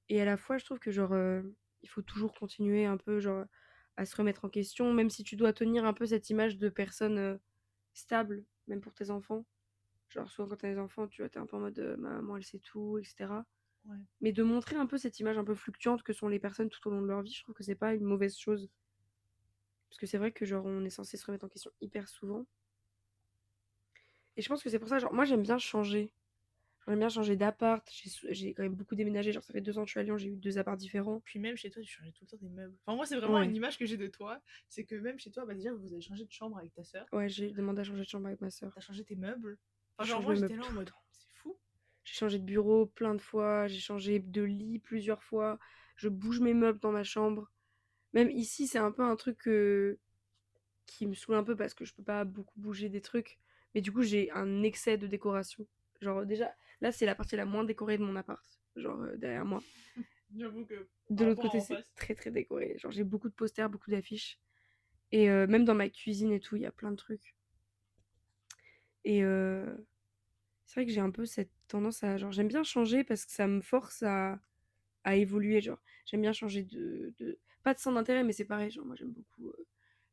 et à la fois, je trouve que, genre, il faut toujours continuer un peu, genre, à se remettre en question, même si tu dois tenir un peu cette image de personne stable, même pour tes enfants. Genre, souvent quand t'as des enfants, tu vois, t'es un peu en mode ma maman, elle sait tout, etc. Ouais. Mais de montrer un peu cette image un peu fluctuante que sont les personnes tout au long de leur vie, je trouve que c'est pas une mauvaise chose. Parce que c'est vrai que genre on est censé se remettre en question hyper souvent. Et je pense que c'est pour ça, genre moi j'aime bien changer. J'aime bien changer d'appart. J'ai quand même beaucoup déménagé. Genre ça fait 2 ans que je suis à Lyon, j'ai eu 2 apparts différents. Puis même chez toi, tu changeais tout le temps des meubles. Enfin, moi, c'est vraiment une Ouais, image que j'ai de toi. C'est que même chez toi, bah déjà, vous avez changé de chambre avec ta sœur. ouais, j'ai demandé à changer de chambre avec ma soeur. T'as changé tes meubles. Enfin, Je genre, change moi, mes j'étais meubles là en tout le mode, temps. c'est fou. J'ai changé de bureau plein de fois, j'ai changé de lit plusieurs fois. Je bouge mes meubles dans ma chambre. Même ici, c'est un peu un truc qui me saoule un peu parce que je peux pas beaucoup bouger des trucs. Mais du coup, j'ai un excès de décoration. Genre, déjà, là, c'est la partie la moins décorée de mon appart. Genre, derrière moi. J'avoue que De par l'autre rapport à côté, en c'est face. très très décoré. Genre, j'ai beaucoup de posters, beaucoup d'affiches. Et même dans ma cuisine et tout, il y a plein de trucs. Et c'est vrai que j'ai un peu cette tendance à. Genre, j'aime bien changer parce que ça me force à évoluer. Genre, j'aime bien changer pas de centre d'intérêt, mais c'est pareil. Genre, moi, j'aime beaucoup.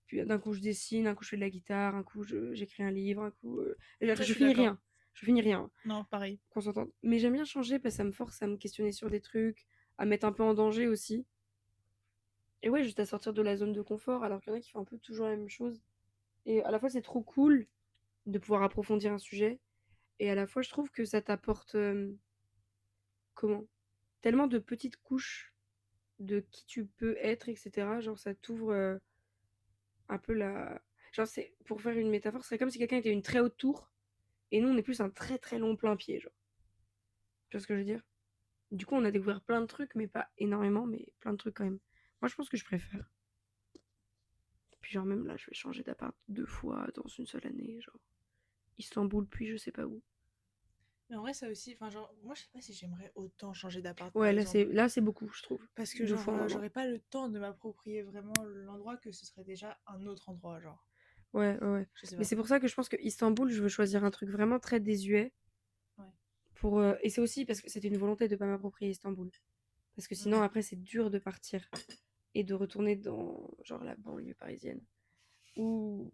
Puis d'un coup, je dessine, un coup, je fais de la guitare, un coup, j'écris un livre, un coup. Ça, je Je suis finis d'accord. rien. Je finis rien, Non, pareil. qu'on s'entende. Mais j'aime bien changer parce que ça me force à me questionner sur des trucs, à mettre un peu en danger aussi. Et ouais, juste à sortir de la zone de confort, alors qu'il y en a qui font un peu toujours la même chose. Et à la fois, c'est trop cool de pouvoir approfondir un sujet. Et à la fois, je trouve que ça t'apporte, comment? Tellement de petites couches de qui tu peux être, etc. Genre, ça t'ouvre un peu la. Genre, c'est, pour faire une métaphore, ce serait comme si quelqu'un était une très haute tour, et nous, on est plus un très très long plein pied, genre. Tu vois ce que je veux dire? Du coup, on a découvert plein de trucs, mais pas énormément, mais plein de trucs quand même. Moi, je pense que je préfère. Puis genre, même là, je vais changer d'appart 2 fois dans une seule année, genre. Istanbul, puis je sais pas où. Mais en vrai, ça aussi, enfin, genre, moi, je sais pas si j'aimerais autant changer d'appart, par Ouais, exemple. là, c'est beaucoup, je trouve. Parce que, Deux genre, fois en un an. j'aurais pas le temps de m'approprier vraiment l'endroit, que ce serait déjà un autre endroit, genre. Ouais, ouais, ouais. Je sais Mais pas. c'est pour ça que je pense que Istanbul, je veux choisir un truc vraiment très désuet. Ouais. Et c'est aussi parce que c'était une volonté de pas m'approprier Istanbul. Parce que sinon, Mm. après, c'est dur de partir et de retourner dans, genre, la banlieue parisienne. Ou.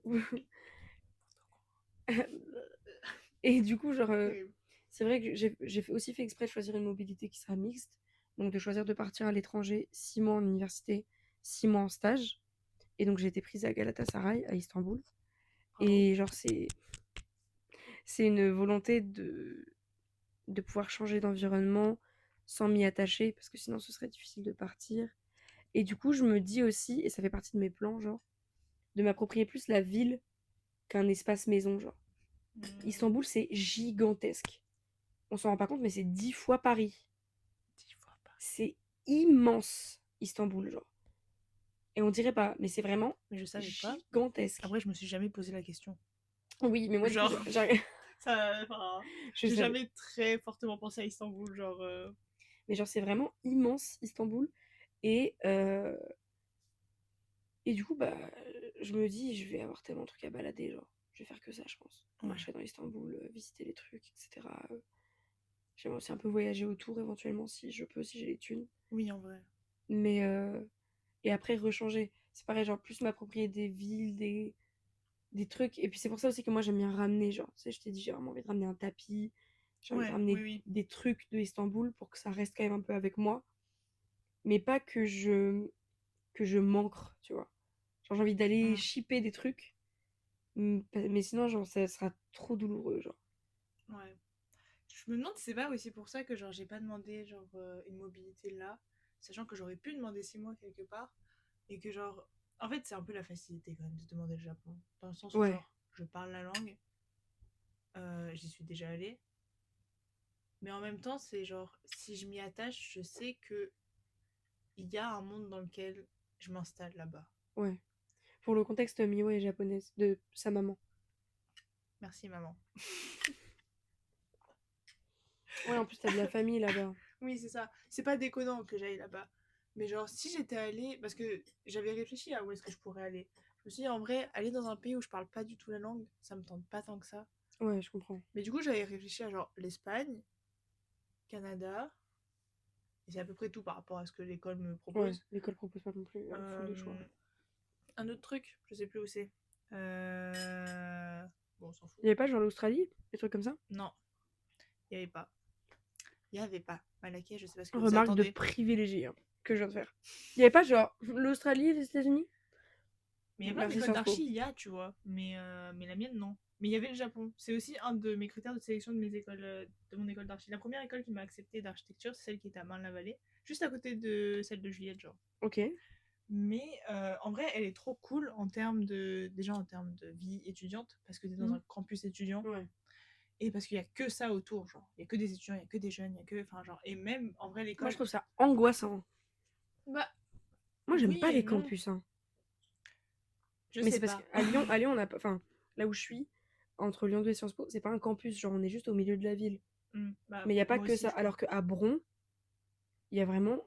Et du coup, genre, Terrible. c'est vrai que aussi fait exprès de choisir une mobilité qui sera mixte. Donc, de choisir de partir à l'étranger 6 mois en université, 6 mois en stage. Et donc, j'ai été prise à Galatasaray, à Istanbul. Bravo. Et genre, c'est une volonté de pouvoir changer d'environnement sans m'y attacher, parce que sinon, ce serait difficile de partir. Et du coup, je me dis aussi, et ça fait partie de mes plans, genre, de m'approprier plus la ville qu'un espace maison, genre. Mm. Istanbul, c'est gigantesque. On s'en rend pas compte, mais c'est 10 fois Paris. 10 fois pas. C'est immense, Istanbul, genre. Et on dirait pas, mais c'est vraiment Mais je savais pas. gigantesque. Après, je me suis jamais posé la question. Oui, mais moi, du coup, Genre, ça, enfin, je j'ai sais. jamais très fortement pensé à Istanbul, genre. Mais genre, c'est vraiment immense, Istanbul. Et, euh, et du coup, bah, je me dis, je vais avoir tellement de trucs à balader, genre. Je vais faire que ça, je pense. Ouais. Marcher dans Istanbul, visiter les trucs, etc. J'aimerais aussi un peu voyager autour, éventuellement, si je peux, si j'ai les thunes. Oui, en vrai. Mais, et après, rechanger. C'est pareil, genre, plus m'approprier des villes, des trucs. Et puis, c'est pour ça aussi que moi, j'aime bien ramener, genre, tu sais, je t'ai dit, j'ai vraiment envie de ramener un tapis. J'ai envie de Ouais, oui, ramener oui. des trucs de Istanbul pour que ça reste quand même un peu avec moi. Mais pas que je manque, tu vois. Genre, j'ai envie d'aller Mm. shipper des trucs. Mais sinon, genre, ça sera trop douloureux, genre. Ouais. Je me demande si c'est pas aussi pour ça que genre j'ai pas demandé genre une mobilité là, sachant que j'aurais pu demander 6 mois quelque part et que genre en fait c'est un peu la facilité quand même de demander le Japon dans le sens où Ouais, genre je parle la langue, j'y suis déjà allée, mais en même temps c'est genre si je m'y attache je sais que il y a un monde dans lequel je m'installe là-bas. ouais. Pour le contexte, Miwa est japonaise, de sa maman. Merci maman. Ouais, en plus, t'as de la famille là-bas. Oui, c'est ça. C'est pas déconnant que j'aille là-bas. Mais genre, si j'étais allée, parce que j'avais réfléchi à où est-ce que je pourrais aller. Je me suis dit, en vrai, aller dans un pays où je parle pas du tout la langue, ça me tente pas tant que ça. Ouais, je comprends. Mais du coup, j'avais réfléchi à genre l'Espagne, Canada, et c'est à peu près tout par rapport à ce que l'école me Ouais, propose. l'école propose pas non plus full de choix. Euh, un autre truc, je sais plus où c'est. Bon, on s'en fout. Il y avait pas genre l'Australie, des trucs comme ça? Non, il y avait pas. Il n'y avait pas Malaquais, je sais pas ce que vous Remarque de attendez. privilégié hein, que je viens de faire. Il n'y avait pas genre l'Australie et les États-Unis? Mais il y a plein Merci d'écoles Sciences Po. d'archi, il y a, tu vois. Mais la mienne, non. Mais il y avait le Japon. C'est aussi un de mes critères de sélection de mes écoles, de mon école d'archi. La première école qui m'a accepté d'architecture, c'est celle qui était à Marne-la-Vallée, juste à côté de celle de Juliette, genre. Ok. Mais en vrai, elle est trop cool en termes de. Déjà en termes de vie étudiante, parce que t'es dans un campus étudiant. Ouais. Et parce qu'il y a que ça autour, genre. Il y a que des étudiants, il y a que des jeunes, il y a que. Enfin, genre. Et même, en vrai, Moi, l'école. je trouve ça angoissant. Bah, Moi, j'aime oui pas et les non. campus. Hein. Je Mais sais c'est parce pas. qu'à Lyon, on a pas. Enfin, là où je suis, entre Lyon 2 et Sciences Po, c'est pas un campus, genre on est juste au milieu de la ville. Bah, Mais il n'y a pas moi que aussi, ça. je crois. Alors qu'à Bron, il y a vraiment.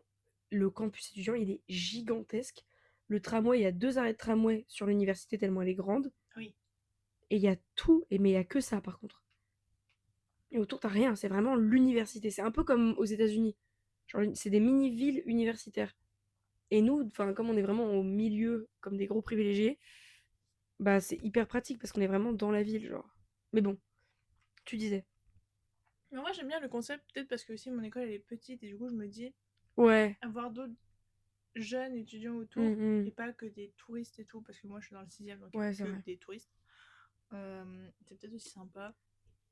Le campus étudiant, il est gigantesque. Le tramway, il y a 2 arrêts de tramway sur l'université tellement elle est grande. Oui. Et il y a tout, mais il y a que ça par contre. Et autour, t'as rien, c'est vraiment l'université. C'est un peu comme aux États-Unis. Genre, c'est des mini-villes universitaires. Et nous, enfin, comme on est vraiment au milieu, comme des gros privilégiés, bah c'est hyper pratique parce qu'on est vraiment dans la ville, genre. Mais bon, tu disais. Mais moi, j'aime bien le concept, peut-être parce que aussi mon école elle est petite et du coup, je me dis, Ouais. avoir d'autres jeunes étudiants autour Mhm. et pas que des touristes et tout, parce que moi je suis dans le 6ème donc il n'y a Ouais, c'est que vrai. des touristes. C'est peut-être aussi sympa.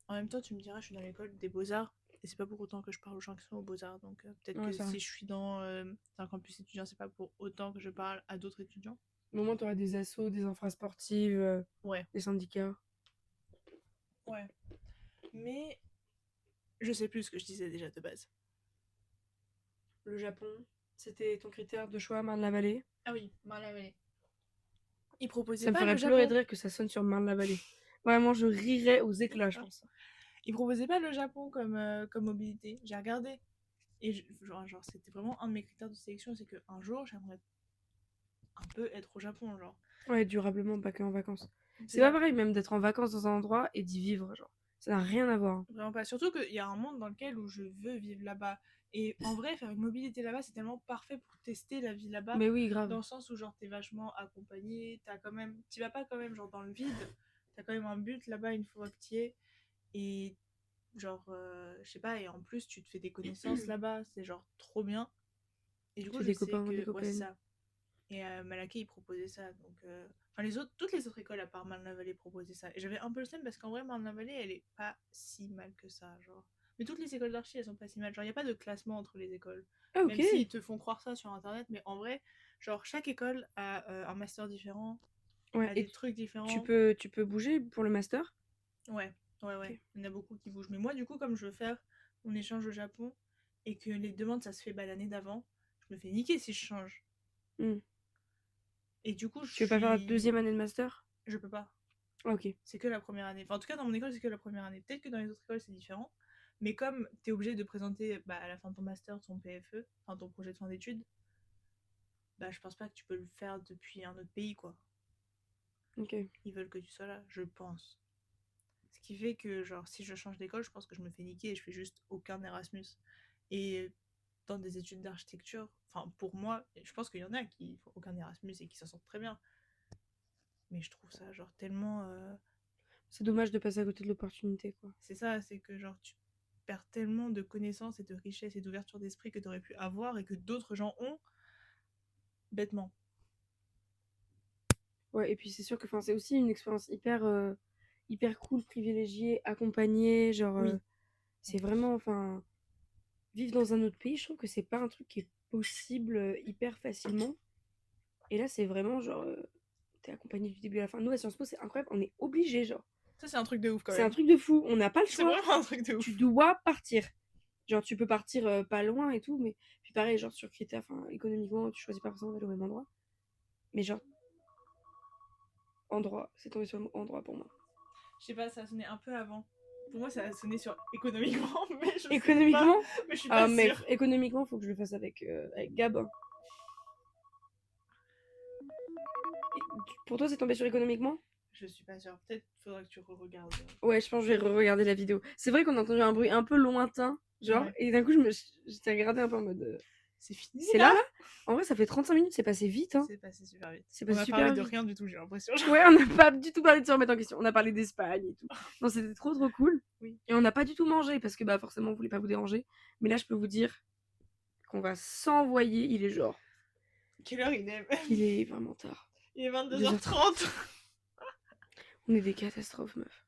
En même temps, tu me diras, je suis dans l'école des Beaux-Arts et c'est pas pour autant que je parle aux gens qui sont aux Beaux-Arts, donc peut-être Ouais, que c'est vrai. si je suis dans un campus étudiant, c'est pas pour autant que je parle à d'autres étudiants. Au moment, t'auras des assos, des infrasportives, Ouais, des syndicats. ouais. Mais je sais plus ce que je disais déjà de base. Le Japon, c'était ton critère de choix, Marne-la-Vallée. Ah oui, Marne-la-Vallée. Ils proposaient Ça me pas le ferait pleurer de Japon. rire que ça sonne sur Marne-la-Vallée. Vraiment, je rirais aux éclats, je pense. Ils proposaient pas le Japon comme mobilité. J'ai regardé. Et genre c'était vraiment un de mes critères de sélection, c'est qu'un jour, j'aimerais un peu être au Japon, genre. Ouais, durablement, pas que en vacances. C'est C'est pas ça. pareil même d'être en vacances dans un endroit et d'y vivre, genre. Ça n'a rien à voir. Vraiment pas. Surtout qu'il y a un monde dans lequel où je veux vivre là-bas. Et en vrai, faire une mobilité là-bas, c'est tellement parfait pour tester la vie là-bas. Mais oui, grave. Dans le sens où, genre, t'es vachement accompagné. T'as quand même. T'y vas pas quand même, genre, dans le vide. T'as quand même un but là-bas une fois que t'y es. Et, genre, je sais pas. Et en plus, tu te fais des connaissances là-bas. C'est, genre, trop bien. Et du Tu coup, fais je des sais copains, des que. Ouais, c'est copaines. ça. Et Malaké, il proposait ça. Donc, enfin, toutes les autres écoles à part Marne-la-Vallée proposaient ça. Et j'avais un peu le seum parce qu'en vrai, Marne-la-Vallée, elle est pas si mal que ça. Genre. Mais toutes les écoles d'archi, elles sont pas si mal. Genre, il n'y a pas de classement entre les écoles. Ah, Même ok. s'ils te font croire ça sur internet. Mais en vrai, genre, chaque école a un master différent, Ouais, a et des trucs tu différents. peux, tu peux bouger pour le master? Ouais, ouais, Ok. ouais. Il y en a beaucoup qui bougent. Mais moi, du coup, comme je veux faire mon échange au Japon et que les demandes, ça se fait l'année d'avant, je me fais niquer si je change. Hmm. Et du coup, je Tu veux pas faire la suis. deuxième année de master? Je peux pas. Ah, ok. C'est que la première année. Enfin, en tout cas, dans mon école, c'est que la première année. Peut-être que dans les autres écoles, c'est différent. Mais comme tu es obligé de présenter à la fin de ton master ton PFE, enfin ton projet de fin d'études, bah je pense pas que tu peux le faire depuis un autre pays, quoi. Ok. Ils veulent que tu sois là, je pense. Ce qui fait que, genre, si je change d'école, je pense que je me fais niquer et je fais juste aucun Erasmus. Et dans des études d'architecture, enfin, pour moi, je pense qu'il y en a qui font aucun Erasmus et qui s'en sortent très bien. Mais je trouve ça, genre, tellement. C'est dommage de passer à côté de l'opportunité, quoi. C'est ça, c'est que, genre, tu perds tellement de connaissances et de richesses et d'ouverture d'esprit que tu aurais pu avoir et que d'autres gens ont bêtement. Ouais, et puis c'est sûr que c'est aussi une expérience hyper cool, privilégiée, accompagnée. Genre, Oui. c'est vraiment, enfin, vivre dans un autre pays, je trouve que c'est pas un truc qui est possible hyper facilement. Et là, c'est vraiment genre, t'es accompagné du début à la fin. Nous, à Sciences Po, c'est incroyable, on est obligé, genre. Ça, c'est un truc de ouf quand C'est un même. truc de fou, on n'a pas le C'est choix. vraiment un truc de Tu ouf. dois partir. Genre, tu peux partir pas loin et tout, mais puis pareil, genre sur critères, enfin, économiquement, tu choisis pas forcément d'aller au même endroit. Mais genre, endroit, c'est tombé sur le mot endroit pour moi. Je sais pas, ça a sonné un peu avant. Pour moi, ça a sonné sur économiquement, mais je sais pas. Économiquement? Mais je suis Ah, pas mais sûre. économiquement, faut que je le fasse avec Gab. Pour toi, c'est tombé sur économiquement? Je suis pas sûre. Peut-être faudra que tu re-regardes. Ouais, je pense que je vais regarder la vidéo. C'est vrai qu'on a entendu un bruit un peu lointain, genre, Ouais. et d'un coup, j'étais regardée un peu en mode. C'est fini C'est là, là. là? En vrai, ça fait 35 minutes, c'est passé vite. Hein. C'est passé super vite. C'est On passé a super parlé de vite. rien du tout, j'ai l'impression. Ouais, on n'a pas du tout parlé de se remettre en question. On a parlé d'Espagne et tout. Non, c'était trop cool. Oui. Et on n'a pas du tout mangé parce que forcément, on voulait pas vous déranger. Mais là, je peux vous dire qu'on va s'envoyer. Il est genre. Quelle heure il est? Il est vraiment tard. Il est 22h30. On est des catastrophes, meuf.